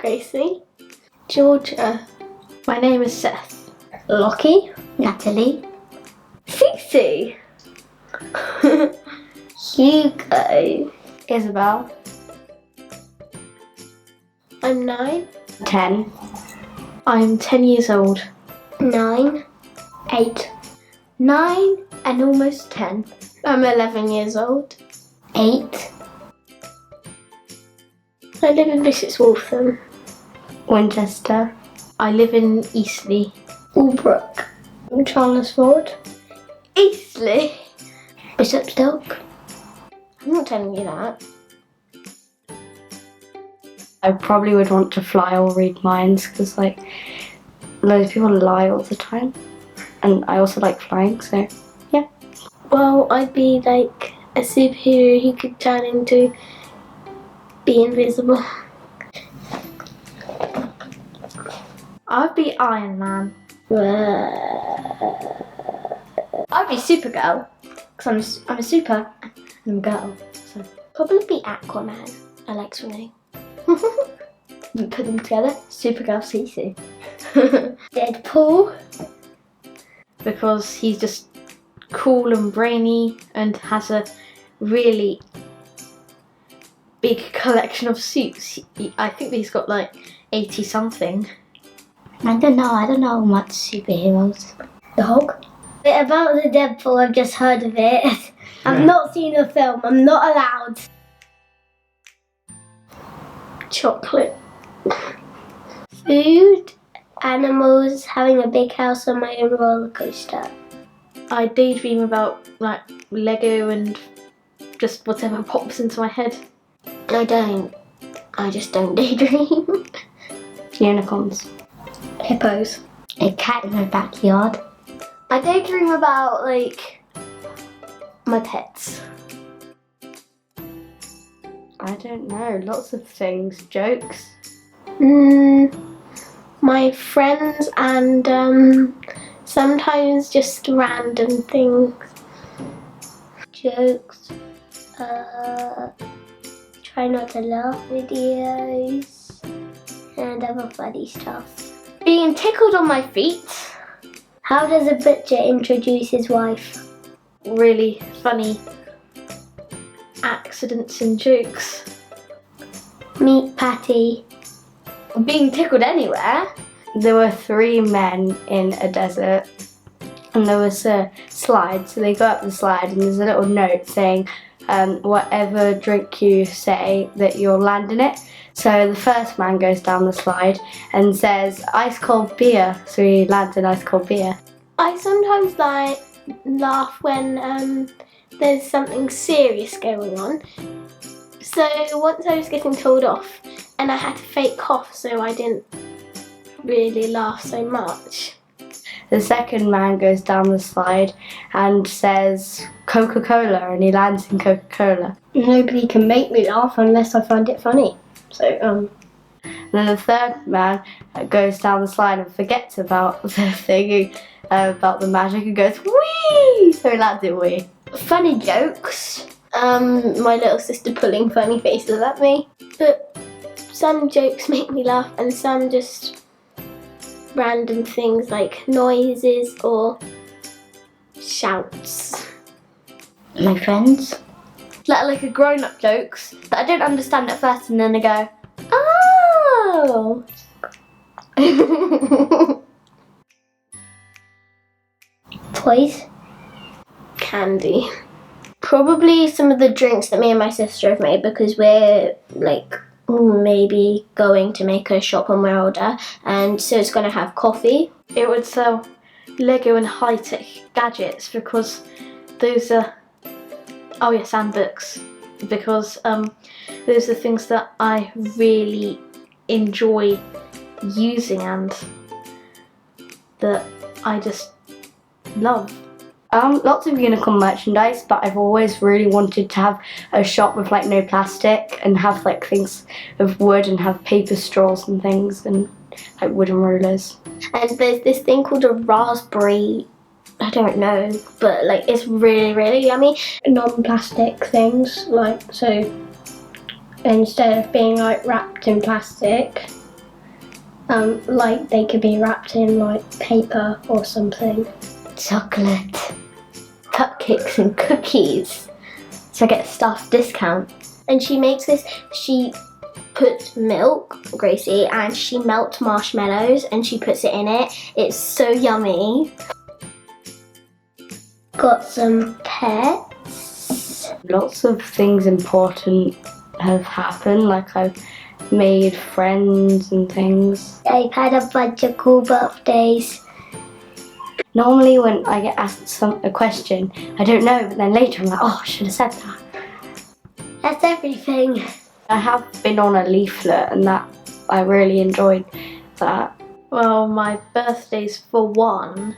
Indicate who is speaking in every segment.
Speaker 1: Gracie. Georgia. My name is Seth.
Speaker 2: Lockie. Natalie.
Speaker 1: Cece.
Speaker 2: Hugo.
Speaker 3: Isabel.
Speaker 1: I'm 9.
Speaker 3: 10.
Speaker 1: I'm 10 years old.
Speaker 2: 9. 8.
Speaker 1: 9 and almost 10. I'm 11 years old.
Speaker 2: 8.
Speaker 1: I live in Bishop's Waltham.
Speaker 3: Winchester.
Speaker 1: I live in Eastleigh.
Speaker 2: Albrook.
Speaker 1: Chalmersford. Eastleigh.
Speaker 2: Bishopstoke.
Speaker 1: I'm not telling you that.
Speaker 3: I probably would want to fly or read minds because like loads of people lie all the time, and I also like flying, so yeah.
Speaker 1: Well, I'd be like a superhero who could turn into be invisible. I'd be Iron Man. I'd be Supergirl because I'm a super and I'm a girl. So probably be Aquaman. I like swimming. Put them together. Supergirl Cece.
Speaker 2: Deadpool.
Speaker 1: Because he's just cool and brainy and has a really big collection of suits. I think he's got like 80 something.
Speaker 2: I don't know much superheroes. The Hulk? About the Deadpool, I've just heard of it. I've not seen the film, I'm not allowed.
Speaker 1: Chocolate.
Speaker 2: Food, animals, having a big house on my own roller coaster.
Speaker 1: I daydream about like Lego and just whatever pops into my head.
Speaker 2: I don't. I just don't daydream.
Speaker 3: Unicorns.
Speaker 2: Hippos. A cat in my backyard.
Speaker 1: I daydream about like my pets.
Speaker 3: I don't know, lots of things. Jokes.
Speaker 1: My friends and sometimes just random things.
Speaker 2: Jokes. Try not to laugh videos. And other funny stuff.
Speaker 1: Being tickled on my feet.
Speaker 2: How does a butcher introduce his wife?
Speaker 1: Really funny accidents and jokes.
Speaker 2: Meet Patty.
Speaker 1: Being tickled anywhere.
Speaker 3: There were 3 men in a desert, and there was a slide, so they go up the slide and there's a little note saying whatever drink you say that you'll land in it. So the first man goes down the slide and says ice cold beer, so he lands in ice cold beer.
Speaker 1: I sometimes laugh when there's something serious going on. So once I was getting told off and I had to fake cough, so I didn't really laugh so much.
Speaker 3: The second man goes down the slide and says Coca-Cola, and he lands in Coca-Cola.
Speaker 2: Nobody can make me laugh unless I find it funny. So,
Speaker 3: And then the third man goes down the slide and forgets about the thing, about the magic, and goes wee! So he lands in wee.
Speaker 1: Funny jokes. My little sister pulling funny faces at me. But some jokes make me laugh and some just random things like noises or shouts.
Speaker 2: my friends.
Speaker 1: Like a grown-up jokes that I don't understand at first and then I go, oh!
Speaker 2: Toys.
Speaker 1: Candy. Probably some of the drinks that me and my sister have made because we're like maybe going to make a shop when we're older, and so it's going to have coffee. It would sell Lego and high-tech gadgets because those are, oh yes, and books, because those are things that I really enjoy using and that I just love.
Speaker 3: Lots of unicorn merchandise, but I've always really wanted to have a shop with like no plastic and have like things of wood and have paper straws and things and like wooden rulers.
Speaker 1: And there's this thing called a raspberry, I don't know, but like it's really, really yummy.
Speaker 2: Non-plastic things, like, so instead of being like wrapped in plastic, Like they could be wrapped in like paper or something.
Speaker 1: Chocolate, cupcakes and cookies. So I get a staff discount. And she makes this, she puts milk, Gracie, and she melts marshmallows and she puts it in it. It's so yummy.
Speaker 2: Got some pets.
Speaker 3: Lots of things important have happened, like I've made friends and things.
Speaker 2: I've had a bunch of cool birthdays.
Speaker 3: Normally when I get asked a question, I don't know, but then later I'm like, oh, I should have said that.
Speaker 2: That's everything.
Speaker 3: I have been on a leaflet and that I really enjoyed that.
Speaker 4: Well, my birthday's for one,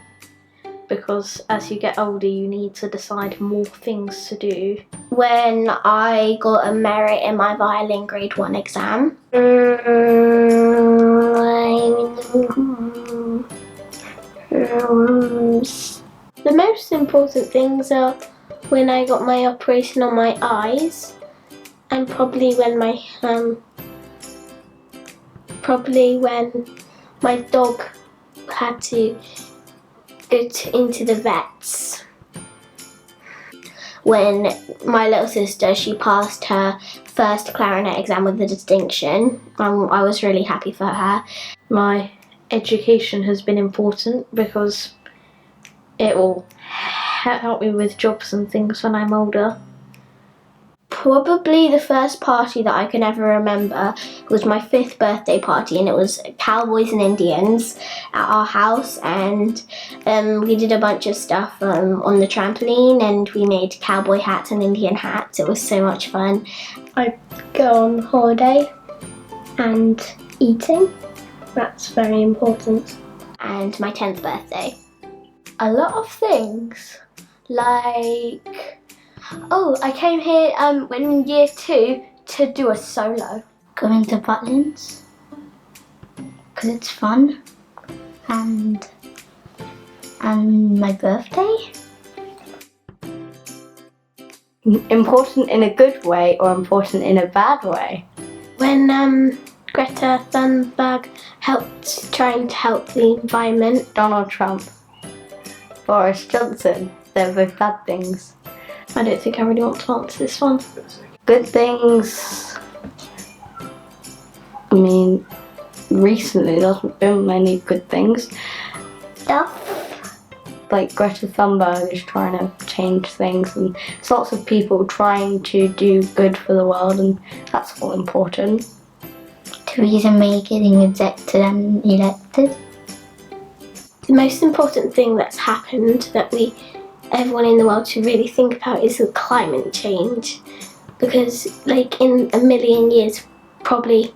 Speaker 4: because as you get older you need to decide more things to do.
Speaker 1: When I got a merit in my violin grade 1 exam. The most important things are when I got my operation on my eyes, and probably when my dog had to go into the vets. When my little sister, she passed her first clarinet exam with a distinction. I was really happy for her.
Speaker 4: My education has been important because it will help me with jobs and things when I'm older.
Speaker 1: Probably the first party that I can ever remember was my 5th birthday party, and it was cowboys and Indians at our house, and we did a bunch of stuff on the trampoline, and we made cowboy hats and Indian hats. It was so much fun.
Speaker 2: I go on holiday and eating. That's very important.
Speaker 1: And my 10th birthday.
Speaker 3: A lot of things, like, oh, I came here when in year 2 to do a solo.
Speaker 2: Going to Butlins because it's fun, and my birthday.
Speaker 3: Important in a good way or important in a bad way?
Speaker 1: When Greta Thunberg trying to help the environment.
Speaker 3: Donald Trump, Boris Johnson, they're both bad things.
Speaker 4: I don't think I really want to answer this one.
Speaker 3: Good things, I mean, recently there hasn't been many good things.
Speaker 2: Stuff.
Speaker 3: Like Greta Thunberg is trying to change things, and there's lots of people trying to do good for the world, and that's all important.
Speaker 2: Theresa May getting rejected and elected.
Speaker 1: The most important thing that's happened that everyone in the world should really think about is the climate change, because like in a million years probably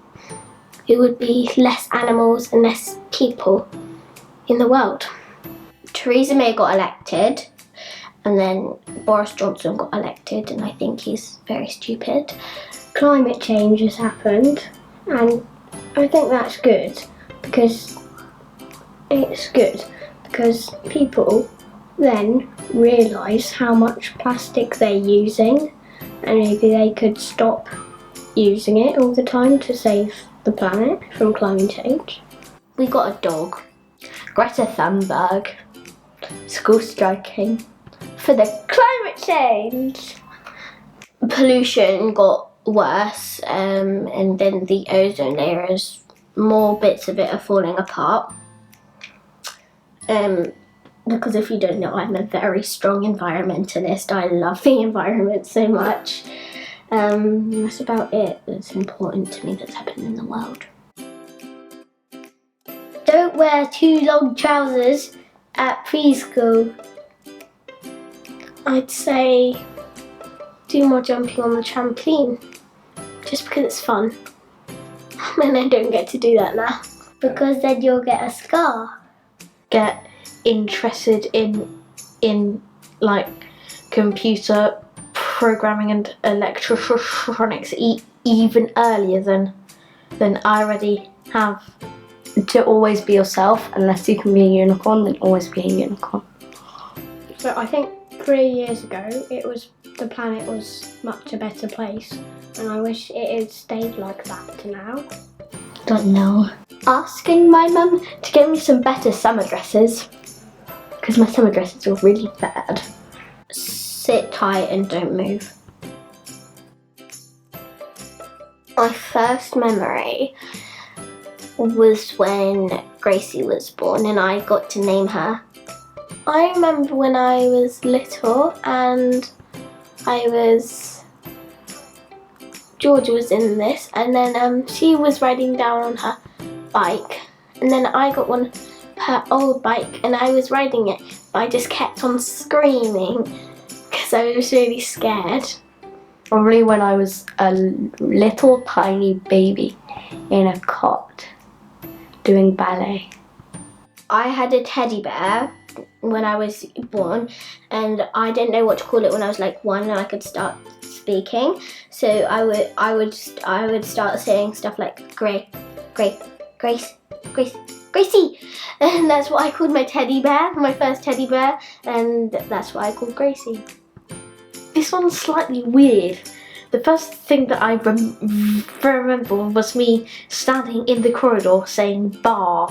Speaker 1: it would be less animals and less people in the world. Theresa May got elected, and then Boris Johnson got elected, and I think he's very stupid.
Speaker 2: Climate change has happened, and I think that's good because people then realise how much plastic they're using, and maybe they could stop using it all the time to save the planet from climate change.
Speaker 1: We got a dog.
Speaker 3: Greta Thunberg, school striking for the climate change.
Speaker 1: Pollution got worse, and then the ozone layer is more bits of it are falling apart. Because if you don't know, I'm a very strong environmentalist. I love the environment so much. That's about it that's important to me that's happened in the world.
Speaker 2: Don't wear too long trousers at preschool.
Speaker 1: I'd say do more jumping on the trampoline, just because it's fun. And I don't get to do that now.
Speaker 2: Because then you'll get a scar.
Speaker 4: Get interested in like computer programming and electronics even earlier than I already have.
Speaker 3: To always be yourself, unless you can be a unicorn, then always be a unicorn.
Speaker 2: So I think 3 years ago the planet was much a better place, and I wish it had stayed like that to now.
Speaker 4: Don't know.
Speaker 3: Asking my mum to get me some better summer dresses, because my summer dresses were really bad.
Speaker 1: Sit tight and don't move. My first memory was when Gracie was born and I got to name her. I remember when I was little and Georgia was in this, and then she was riding down on her bike, and then I got her old bike and I was riding it, but I just kept on screaming because I was really scared.
Speaker 3: Probably when I was a little tiny baby in a cot doing ballet.
Speaker 1: I had a teddy bear when I was born, and I didn't know what to call it when I was like 1 and I could start speaking. So I would start saying stuff like Grace, Gracie, and that's what I called my teddy bear, my first teddy bear, and that's what I called Gracie.
Speaker 4: This one's slightly weird. The first thing that I remember was me standing in the corridor saying bar.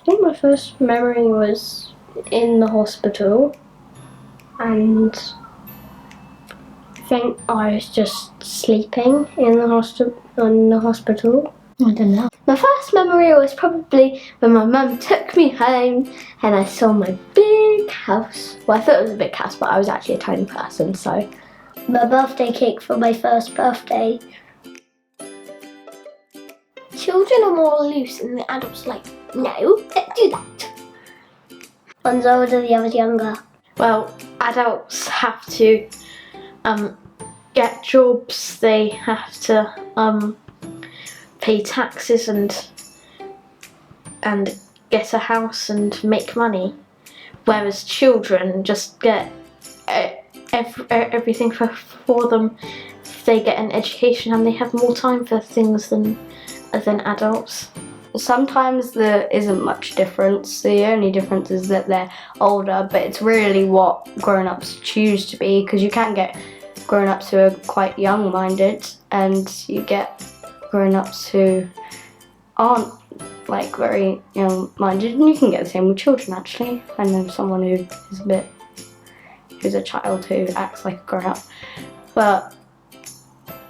Speaker 2: I think my first memory was in the hospital, and I think I was just sleeping in the hospital.
Speaker 4: I don't know.
Speaker 3: My first memory was probably when my mum took me home and I saw my big house. Well, I thought it was a big house, but I was actually a tiny person, so.
Speaker 2: My birthday cake for my first birthday.
Speaker 1: Children are more loose and the adults are like, no, don't do that.
Speaker 2: One's older, the other's younger.
Speaker 4: Well, adults have to get jobs. They have to pay taxes and get a house and make money, whereas children just get everything for them. They get an education and they have more time for things than adults.
Speaker 3: Sometimes there isn't much difference. The only difference is that they're older, but it's really what grown-ups choose to be, because you can get grown-ups who are quite young-minded and you get grown-ups who aren't like very young-minded, and you can get the same with children actually. I know someone who's a child who acts like a grown-up, but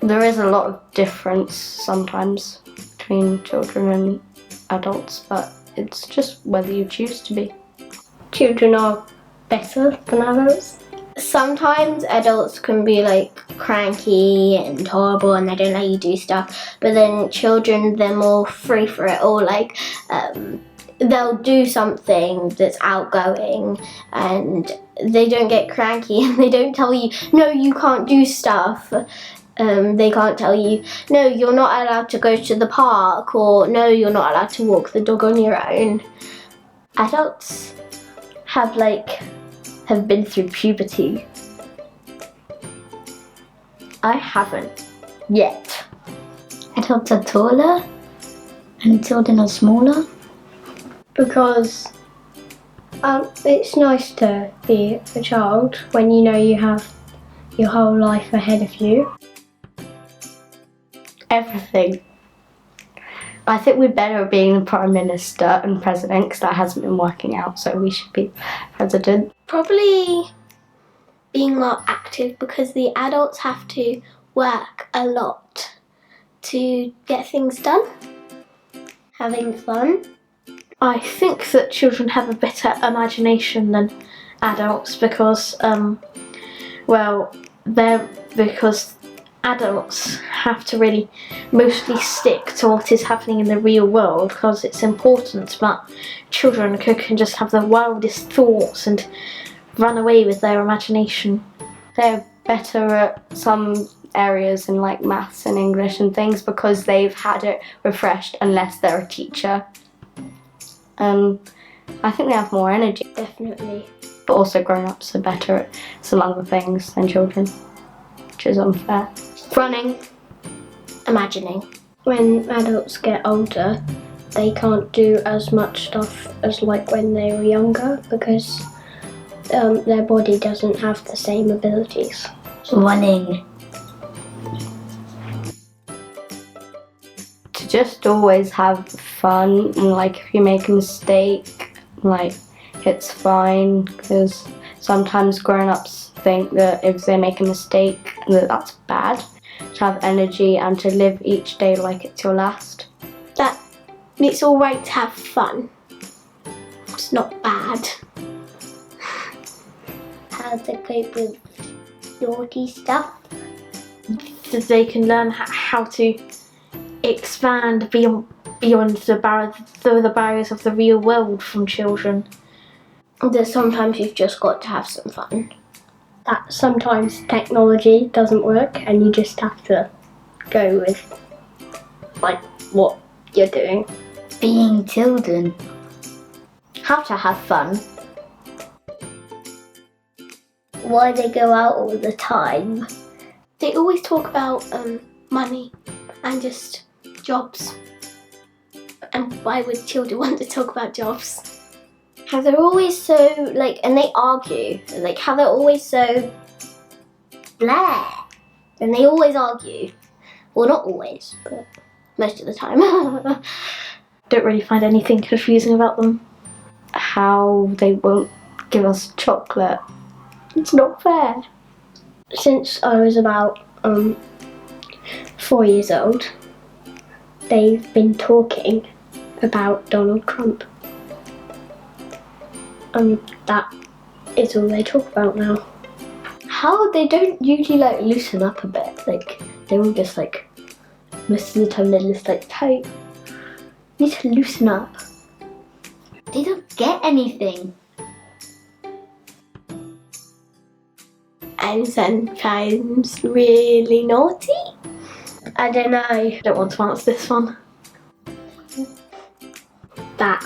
Speaker 3: there is a lot of difference sometimes between children and adults, but it's just whether you choose to be.
Speaker 2: Children are better than adults.
Speaker 1: Sometimes adults can be like cranky and horrible and they don't let you do stuff, but then children, they're more free for it all. Like they'll do something that's outgoing and they don't get cranky and they don't tell you, no, you can't do stuff. They can't tell you, no, you're not allowed to go to the park, or no, you're not allowed to walk the dog on your own. Adults have been through puberty. I haven't yet.
Speaker 4: Adults are taller and children are smaller.
Speaker 2: Because it's nice to be a child when you know you have your whole life ahead of you.
Speaker 3: Everything. I think we're better at being the Prime Minister and President, because that hasn't been working out, so we should be President.
Speaker 1: Probably being more active, because the adults have to work a lot to get things done. Having fun.
Speaker 4: I think that children have a better imagination than adults because adults have to really mostly stick to what is happening in the real world because it's important, but children can just have the wildest thoughts and run away with their imagination.
Speaker 3: They're better at some areas in like maths and English and things because they've had it refreshed, unless they're a teacher. I think they have more energy.
Speaker 1: Definitely.
Speaker 3: But also grown-ups are better at some other things than children, which is unfair.
Speaker 1: Running. Imagining.
Speaker 2: When adults get older, they can't do as much stuff as like when they were younger because their body doesn't have the same abilities.
Speaker 4: Running.
Speaker 3: Just always have fun, and like if you make a mistake, like it's fine, because sometimes grown-ups think that if they make a mistake that that's bad. To have energy and to live each day like it's your last.
Speaker 1: That it's all right to have fun. It's not bad. How to cope with naughty stuff.
Speaker 4: So they can learn how to expand beyond the barriers of the real world from children.
Speaker 1: That sometimes you've just got to have some fun.
Speaker 2: That sometimes technology doesn't work and you just have to go with like what you're doing.
Speaker 5: Being children.
Speaker 1: How to have fun. Why they go out all the time. They always talk about money and just jobs. And why would children want to talk about jobs? How they're always so, like, and they argue. Like, how they're always so blah. And they always argue. Well, not always, but most of the time.
Speaker 4: Don't really find anything confusing about them.
Speaker 3: How they won't give us chocolate. It's not fair.
Speaker 2: Since I was about 4 years old, they've been talking about Donald Trump. That is all they talk about now.
Speaker 1: How they don't usually like loosen up a bit. Like, they're all just like, most of the time they're just like tight. Need to loosen up.
Speaker 5: They don't get anything.
Speaker 1: And sometimes really naughty.
Speaker 2: I don't know.
Speaker 4: I don't want to answer this one.
Speaker 2: That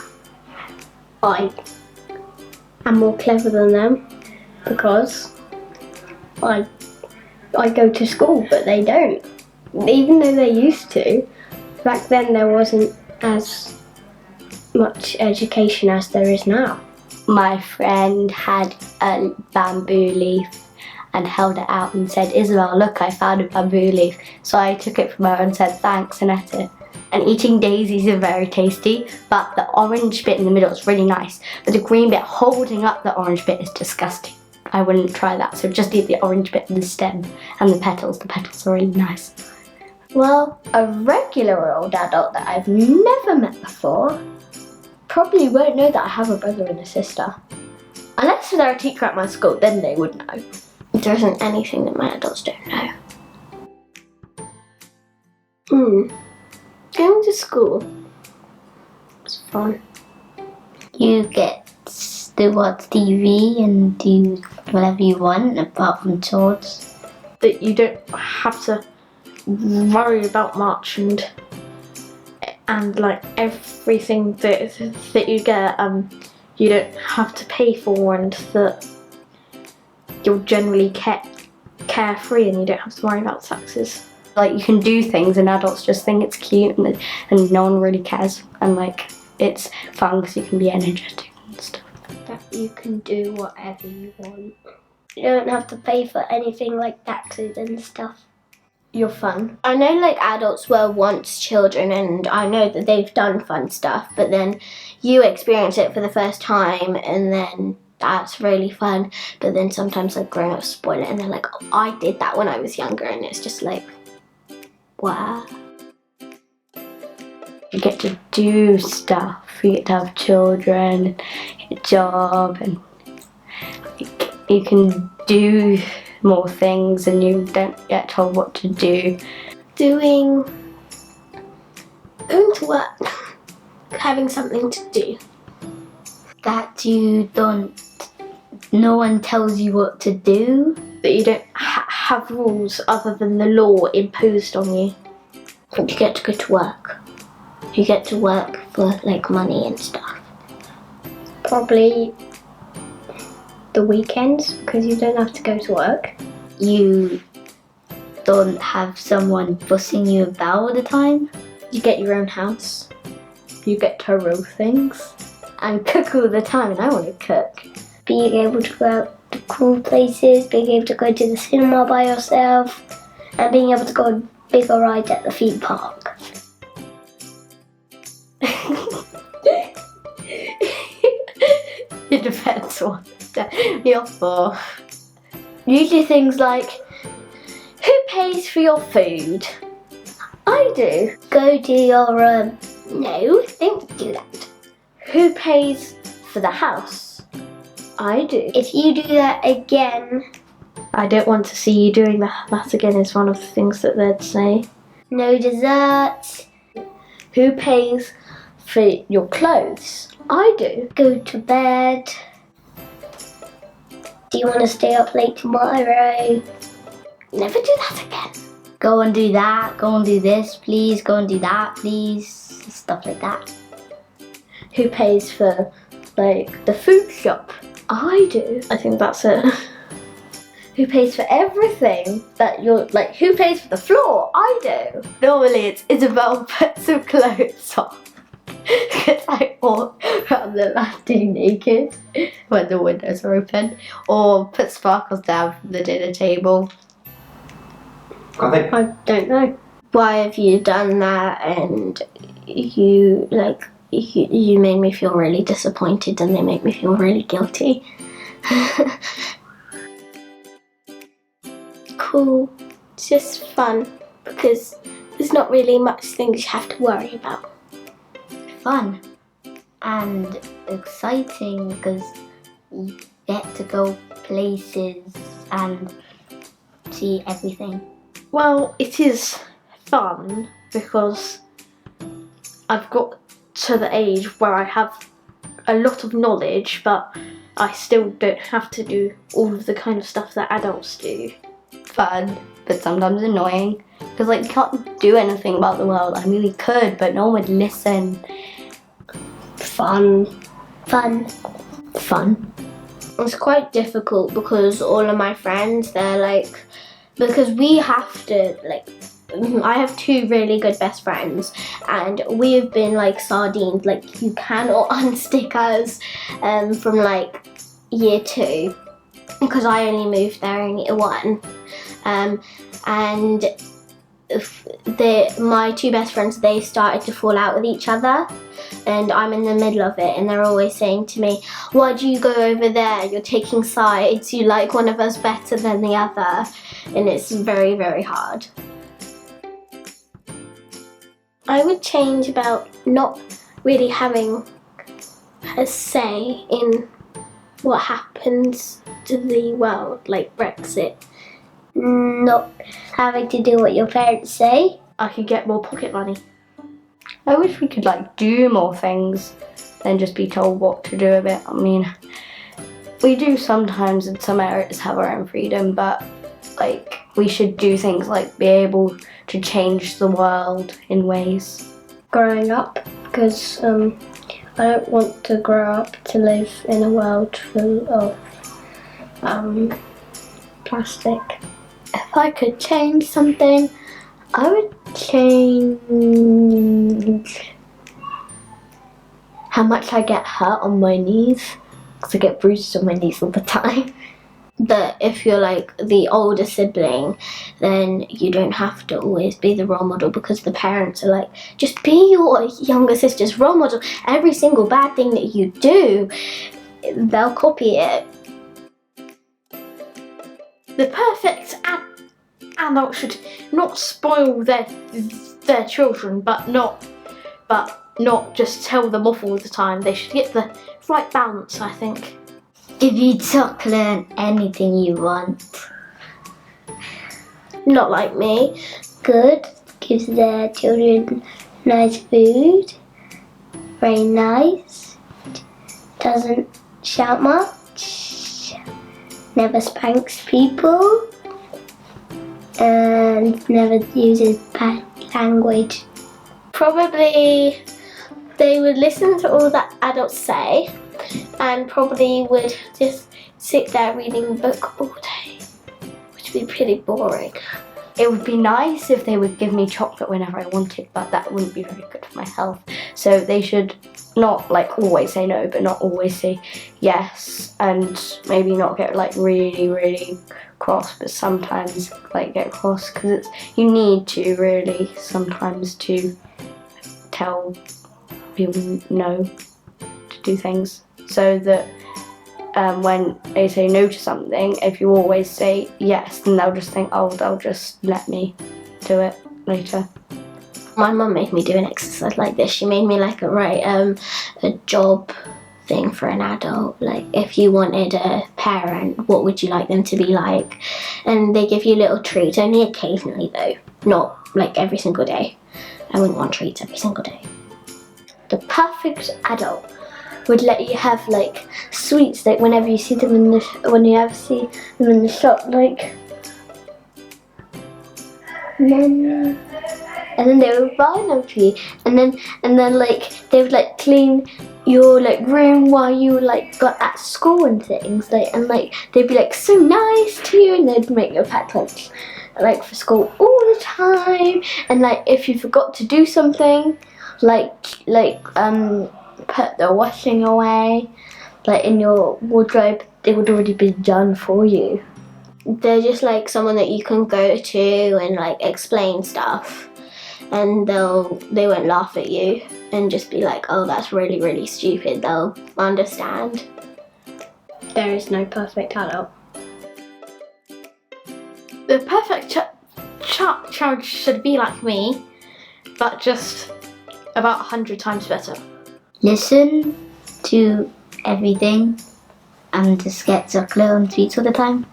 Speaker 2: I am more clever than them because I go to school but they don't. Even though they used to. Back then there wasn't as much education as there is now.
Speaker 3: My friend had a bamboo leaf and held it out and said, "Isabel, look, I found a bamboo leaf." So I took it from her and said thanks and ate it. And eating daisies are very tasty, but the orange bit in the middle is really nice. But the green bit holding up the orange bit is disgusting. I wouldn't try that, so just eat the orange bit and the stem and the petals. The petals are really nice.
Speaker 1: Well, a regular old adult that I've never met before probably won't know that I have a brother and a sister. Unless they're a teacher at my school, then they would know. There isn't anything that my adults don't know. Going to school is fun.
Speaker 5: You get to watch TV and do whatever you want apart from chores.
Speaker 4: That you don't have to worry about much and like everything that you get you don't have to pay for, and that you're generally carefree and you don't have to worry about taxes.
Speaker 3: Like, you can do things and adults just think it's cute and no one really cares, and like it's fun because you can be energetic and stuff.
Speaker 2: That you can do whatever you want. You don't have to pay for anything like taxes and stuff.
Speaker 1: You're fun. I know like adults were once children and I know that they've done fun stuff, but then you experience it for the first time and then that's really fun. But then sometimes like grown-ups spoil it and they're like, "Oh, I did that when I was younger," and it's just like, wow.
Speaker 3: You get to do stuff, you get to have children, a job, and you can do more things and you don't get told what to do.
Speaker 1: Going to work, having something to do.
Speaker 5: That you don't, no one tells you what to do.
Speaker 4: That you don't have rules other than the law imposed on you.
Speaker 1: You get to go to work. You get to work for like money and stuff.
Speaker 2: Probably the weekends because you don't have to go to work.
Speaker 5: You don't have someone bussing you about all the time.
Speaker 1: You get your own house. You get to roll things and cook all the time, and I want to cook.
Speaker 2: Being able to go out to cool places, being able to go to the cinema by yourself, and being able to go on bigger rides at the theme park.
Speaker 3: that's what you're for. Usually things like, who pays for your food? I do.
Speaker 1: Go to your no, don't do that.
Speaker 3: Who pays for the house? I do.
Speaker 1: If you do that again,
Speaker 4: I don't want to see you doing that again is one of the things that they'd say.
Speaker 1: no desserts.
Speaker 3: Who pays for your clothes? I do.
Speaker 1: Go to bed. Do you want to stay up late tomorrow? Never do that again.
Speaker 5: Go and do that, go and do this, please, go and do that, please. Stuff like that.
Speaker 3: Who pays for, like, the food shop? I do.
Speaker 4: I think that's it.
Speaker 3: Who pays for everything that you're, like, who pays for the floor? I do. Normally it's Isabel puts some clothes on. Because I walk around the landing naked when the windows are open. Or put sparkles down from the dinner table.
Speaker 2: I don't know.
Speaker 1: Why have you done that? And you you made me feel really disappointed, and they make me feel really guilty. Cool. It's just fun because there's not really much things you have to worry about.
Speaker 5: Fun and exciting because you get to go places and see everything.
Speaker 4: Well, it is fun because I've got to the age where I have a lot of knowledge, but I still don't have to do all of the kind of stuff that adults do.
Speaker 3: Fun, but sometimes annoying. Because, like, you can't do anything about the world. I mean, we could, but no one would listen.
Speaker 2: Fun.
Speaker 1: Fun.
Speaker 3: Fun.
Speaker 1: It's quite difficult because all of my friends, they're like, because we have to, like, I have two really good best friends and we've been like sardines, like you cannot unstick us from like year 2 because I only moved there in year 1 and my two best friends, they started to fall out with each other and I'm in the middle of it and they're always saying to me, why do you go over there, you're taking sides, you like one of us better than the other, and it's very, very hard. I would change about not really having a say in what happens to the world, like Brexit. Not having to do what your parents say.
Speaker 4: I could get more pocket money.
Speaker 3: I wish we could, like, do more things than just be told what to do a bit. I mean, we do sometimes in some areas have our own freedom, but, like, we should do things like be able to change the world in ways.
Speaker 2: Growing up, because I don't want to grow up to live in a world full of plastic.
Speaker 3: If I could change something, I would change how much I get hurt on my knees, because I get bruises on my knees all the time.
Speaker 1: That if you're like the older sibling, then you don't have to always be the role model because the parents are like, just be your younger sister's role model. Every single bad thing that you do, they'll copy it.
Speaker 4: The perfect adult should not spoil their children, but not just tell them off all the time. They should get the right balance, I think.
Speaker 5: Give you chocolate, anything you want.
Speaker 1: Not like me.
Speaker 2: Good, gives their children nice food, very nice, doesn't shout much, never spanks people, and never uses bad language.
Speaker 1: Probably they would listen to all that adults say and probably would just sit there reading a book all day, which would be pretty boring.
Speaker 3: It would be nice if they would give me chocolate whenever I wanted, but that wouldn't be very good for my health. So they should not, like, always say no, but not always say yes, and maybe not get, like, really, really cross, but sometimes, like, get cross, because you need to really sometimes to tell people no to do things, so that when they say no to something, if you always say yes, then they'll just think, oh, they'll just let me do it later.
Speaker 1: My mum made me do an exercise like this. She made me like write a job thing for an adult. Like, if you wanted a parent, what would you like them to be like? And they give you little treats, only occasionally though, not like every single day. I wouldn't want treats every single day.
Speaker 4: The perfect adult would let you have like sweets, like whenever you see them in the shop, like, and then they would buy them for you, and then like they would like clean your like room while you were like got at school and things, like, and like they'd be like so nice to you, and they'd make you a packed lunch like for school all the time. And like if you forgot to do something, like put the washing away like in your wardrobe, it would already be done for you.
Speaker 1: They're just like someone that you can go to and like explain stuff, and they won't laugh at you and just be like, oh, that's really, really stupid. They'll understand.
Speaker 2: There is no perfect adult.
Speaker 4: The perfect child should be like me, but just about 100 times better.
Speaker 5: Listen to everything and just get chocolate and sweets all the time.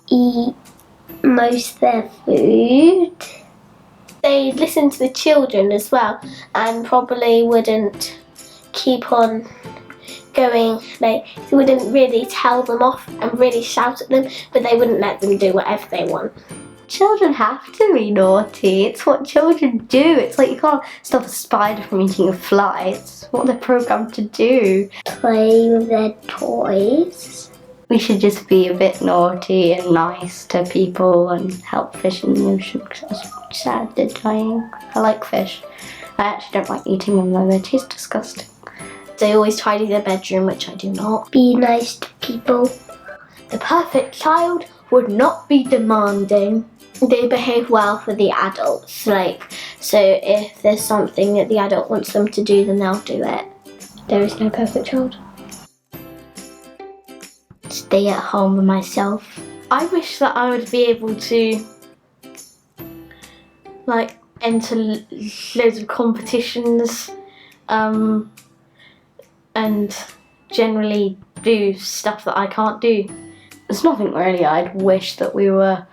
Speaker 2: Eat most of their food.
Speaker 1: They listen to the children as well, and probably wouldn't keep on going, like, they wouldn't really tell them off and really shout at them, but they wouldn't let them do whatever they want.
Speaker 3: Children have to be naughty. It's what children do. It's like you can't stop a spider from eating a fly. It's what they're programmed to do.
Speaker 2: Play with their toys.
Speaker 3: We should just be a bit naughty and nice to people and help fish in the ocean, because it's sad they're dying. I like fish. I actually don't like eating them though. They taste disgusting.
Speaker 1: They always tidy their bedroom, which I do not.
Speaker 2: Be nice to people.
Speaker 4: The perfect child would not be demanding.
Speaker 1: They behave well for the adults, like, so if there's something that the adult wants them to do, then they'll do it.
Speaker 2: There is no perfect child.
Speaker 5: Stay at home with myself.
Speaker 4: I wish that I would be able to like enter loads of competitions and generally do stuff that I can't do.
Speaker 3: There's nothing really I'd wish that we were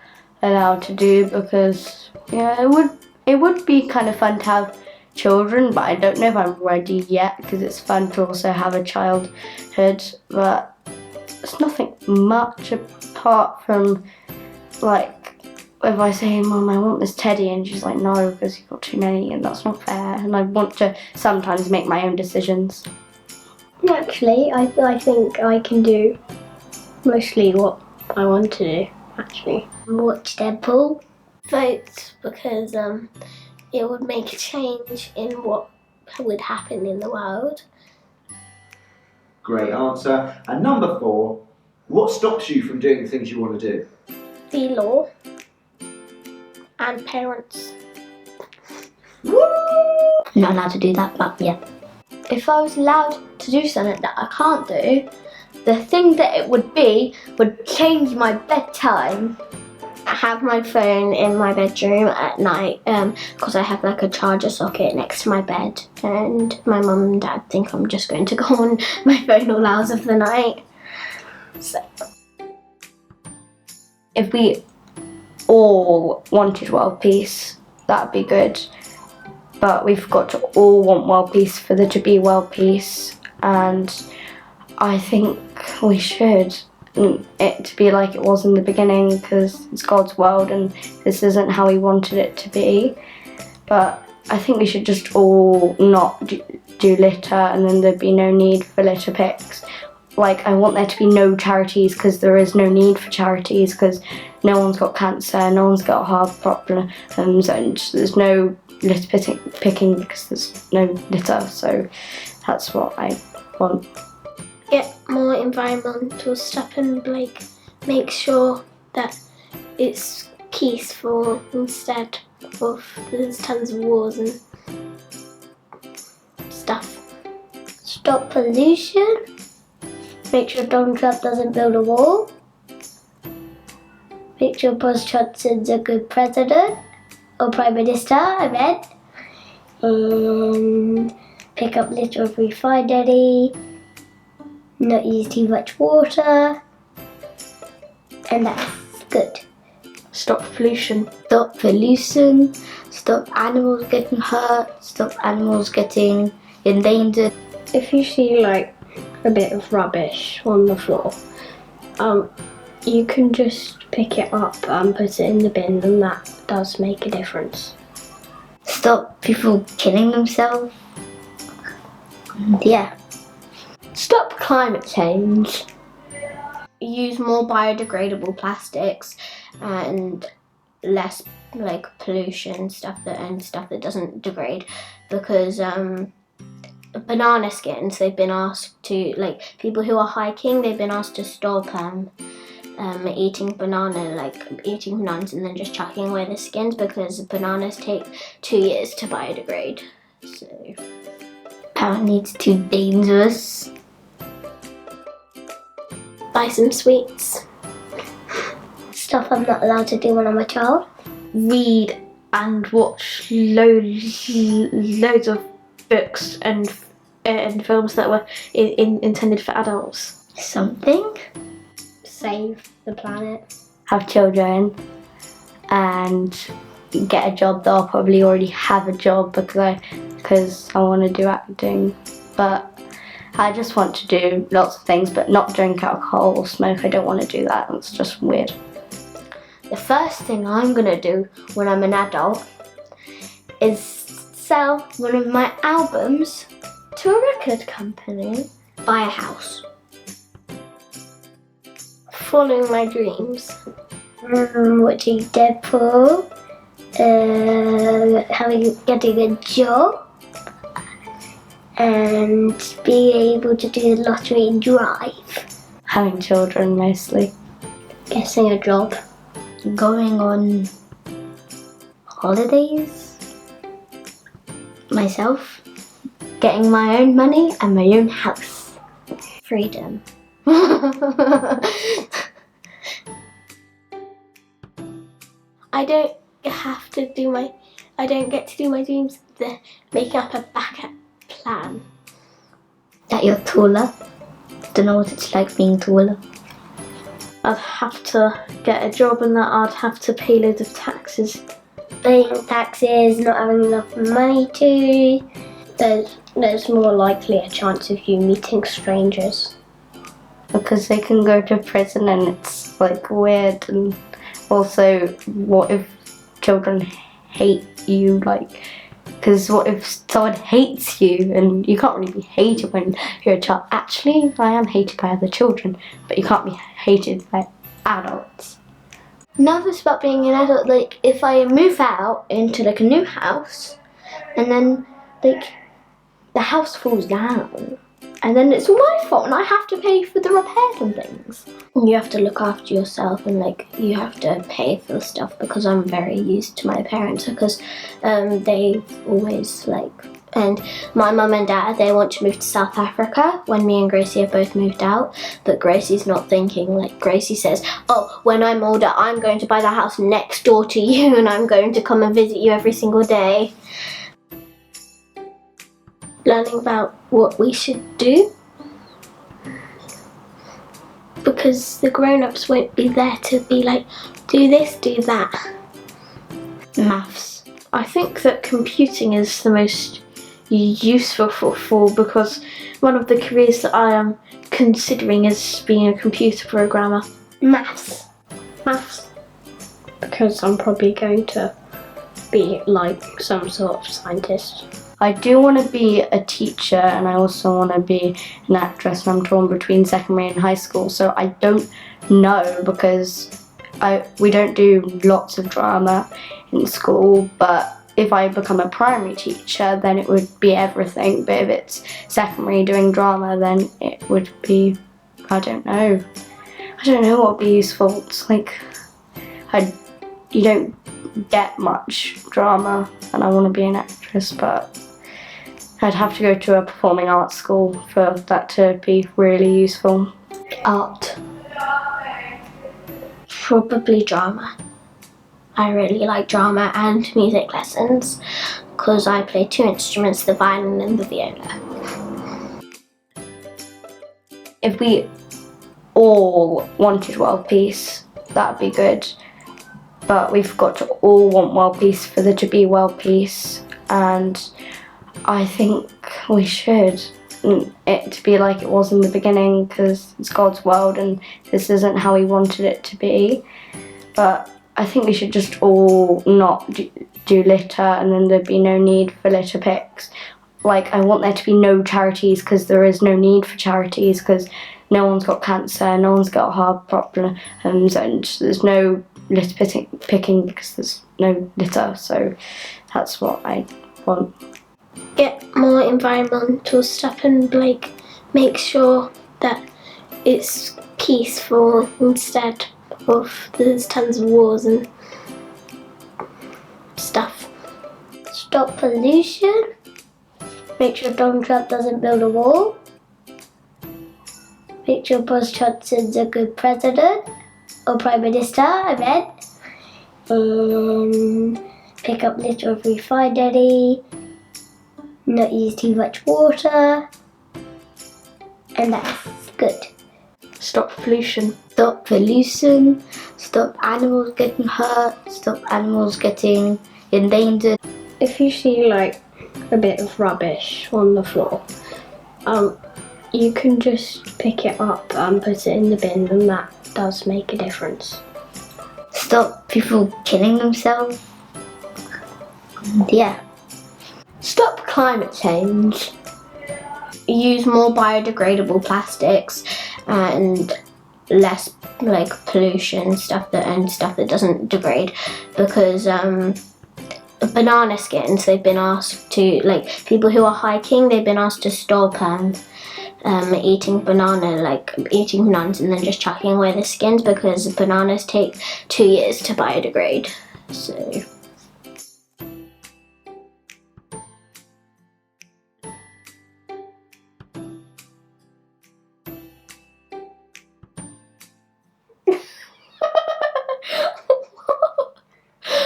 Speaker 3: allowed to do, because yeah, it would be kind of fun to have children, but I don't know if I'm ready yet, because it's fun to also have a childhood, but it's nothing much apart from like if I say, Mum, I want this teddy, and she's like, no, because you've got too many and that's not fair, and I want to sometimes make my own decisions.
Speaker 2: Actually, I think I can do mostly what I want to do, actually.
Speaker 1: Watch Deadpool. Vote, because it would make a change in what would happen in the world.
Speaker 6: Great answer. And number 4, what stops you from doing the things you want to do?
Speaker 1: The law and parents.
Speaker 5: I'm not allowed to do that, but yeah.
Speaker 4: If I was allowed to do something that I can't do, the thing that it would be would change my bedtime.
Speaker 1: I have my phone in my bedroom at night because I have like a charger socket next to my bed, and my mum and dad think I'm just going to go on my phone all hours of the night. So
Speaker 3: If we all wanted world peace, that'd be good. But we've got to all want world peace for there to be world peace, and I think we should it to be like it was in the beginning, because it's God's world and this isn't how he wanted it to be. But I think we should just all not do litter, and then there'd be no need for litter picks. Like, I want there to be no charities, because there is no need for charities, because no one's got cancer, no one's got heart problems, and there's no litter picking because there's no litter. So that's what I want.
Speaker 1: get more environmental stuff and like make sure that it's peaceful instead of there's tons of wars and stuff.
Speaker 2: Stop pollution. Make sure Donald Trump doesn't build a wall. Make sure Boris Johnson's a good president. Or Prime Minister, I meant. And pick up litter of refinery. Not use too much water. And that's good.
Speaker 3: Stop pollution.
Speaker 5: Stop pollution, stop animals getting hurt, stop animals getting endangered.
Speaker 2: If you see like a bit of rubbish on the floor, you can just pick it up and put it in the bin, and that does make a difference.
Speaker 5: Stop people killing themselves. And yeah.
Speaker 4: Stop climate change.
Speaker 1: Use more biodegradable plastics and less like pollution stuff that doesn't degrade, because banana skins, they've been asked to, like, people who are hiking, they've been asked to stop eating bananas and then just chucking away the skins, because bananas take 2 years to biodegrade. So
Speaker 5: Apparently it's too dangerous.
Speaker 1: buy some sweets.
Speaker 2: Stuff I'm not allowed to do when I'm a child.
Speaker 4: Read and watch loads of books and films that were intended for adults.
Speaker 5: Something?
Speaker 2: Save the planet.
Speaker 3: Have children and get a job that I'll probably already have a job because I want to do acting. But I just want to do lots of things, but not drink alcohol or smoke. I don't want to do that. It's just weird.
Speaker 1: The first thing I'm gonna do when I'm an adult is sell one of my albums to a record company. Buy a house. Following my dreams.
Speaker 2: Watching Deadpool. Getting a job. And being able to do the lottery and drive.
Speaker 3: Having children mostly.
Speaker 2: Getting a job.
Speaker 5: Going on holidays myself.
Speaker 3: Getting my own money and my own house.
Speaker 1: Freedom. I don't get to do my dreams. They're making up a backup plan.
Speaker 5: That you're taller. Don't know what it's like being taller.
Speaker 4: I'd have to get a job and that I'd have to pay loads of taxes.
Speaker 2: Paying taxes, not having enough money to. There's more likely a chance of you meeting strangers.
Speaker 3: Because they can go to prison and it's like weird. And also, what if children hate you? Like, because what if someone hates you and you can't really be hated when you're a child? Actually, I am hated by other children, but you can't be hated by adults.
Speaker 1: Nervous about being an adult, like if I move out into like a new house and then like the house falls down and then it's all my fault and I have to pay for the repairs and things. You have to look after yourself and like you have to pay for stuff, because I'm very used to my parents, because they always like, and my mum and dad, they want to move to South Africa when me and Gracie have both moved out, but Gracie's not thinking. Like Gracie says, oh, when I'm older I'm going to buy the house next door to you and I'm going to come and visit you every single day. Learning about what we should do, because the grown-ups won't be there to be like, do this, do that.
Speaker 5: Maths.
Speaker 4: I think that computing is the most useful for because one of the careers that I am considering is being a computer programmer.
Speaker 2: Maths. Because I'm probably going to be like some sort of scientist.
Speaker 3: I do want to be a teacher and I also want to be an actress, and I'm torn between secondary and high school, so I don't know because we don't do lots of drama in school, but if I become a primary teacher then it would be everything, but if it's secondary doing drama then it would be, I don't know what would be useful. It's like you don't get much drama and I want to be an actress, but I'd have to go to a performing arts school for that to be really useful. Art.
Speaker 1: Probably drama. I really like drama and music lessons because I play 2 instruments, the violin and the viola.
Speaker 3: If we all wanted world peace, that'd be good. But we've got to all want world peace for there to be world peace, and I think we should it to be like it was in the beginning, because it's God's world and this isn't how he wanted it to be. But I think we should just all not do litter, and then there'd be no need for litter picks. Like, I want there to be no charities, because there is no need for charities, because no one's got cancer, no one's got heart problems, and there's no litter picking because there's no litter. So that's what I want.
Speaker 1: Get more environmental stuff and like make sure that it's peaceful instead of there's tons of wars and stuff.
Speaker 5: Stop pollution. Make sure Donald Trump doesn't build a wall. Make sure Boris Johnson's a good president or prime minister, I meant. Pick up litter if we find any. Not use too much water. And that's good.
Speaker 3: Stop pollution.
Speaker 5: Stop pollution. Stop animals getting hurt. Stop animals getting endangered.
Speaker 2: If you see like a bit of rubbish on the floor, you can just pick it up and put it in the bin, and that does make a difference.
Speaker 5: Stop people killing themselves. And yeah.
Speaker 1: Stop climate change. Use more biodegradable plastics and less like pollution stuff that doesn't degrade, because banana skins, they've been asked to, like, people who are hiking, they've been asked to stop eating bananas and then just chucking away the skins, because bananas take 2 years to biodegrade. So